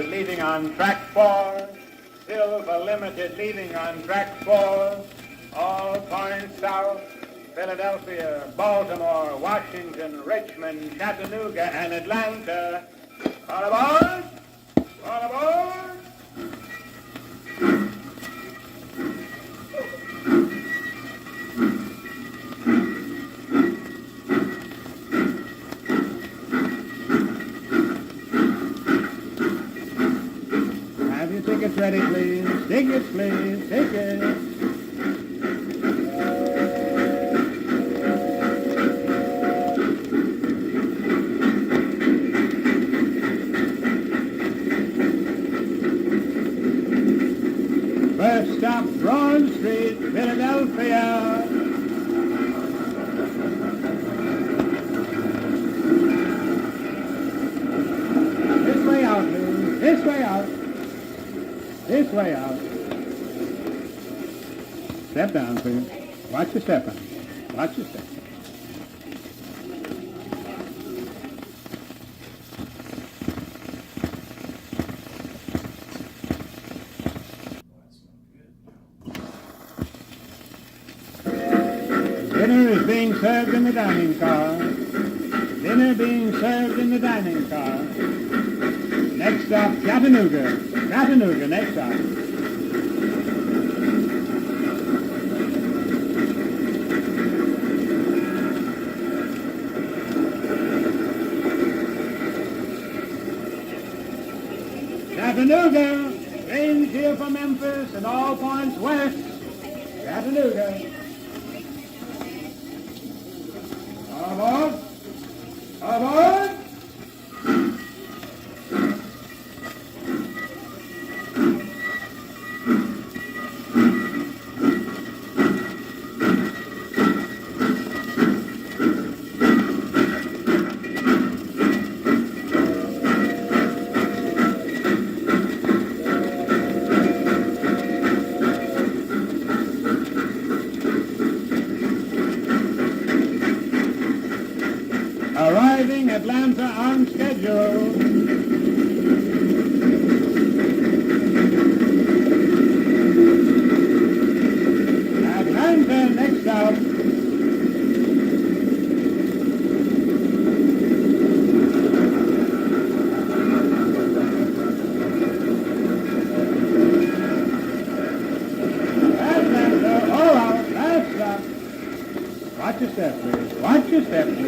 leading on track 4. Silver Limited leading on track 4. All points south. Philadelphia, Baltimore, Washington, Richmond, Chattanooga, and Atlanta. All aboard! All aboard! Have your tickets ready, please. Tickets, please. Tickets. First stop, Broad Street, Philadelphia. This way out, please. This way out. This way out. Step down, please. Watch your step on. Watch your step. Dinner is being served in the dining car. Dinner being served in the dining car. Next stop, Chattanooga. Chattanooga, next stop. Chattanooga. Trains here from Memphis and all points west. Chattanooga. Aboard! Aboard! Arriving Atlanta on schedule. Atlanta, next stop. Atlanta, all out, last stop. Watch your step, please. Watch your step.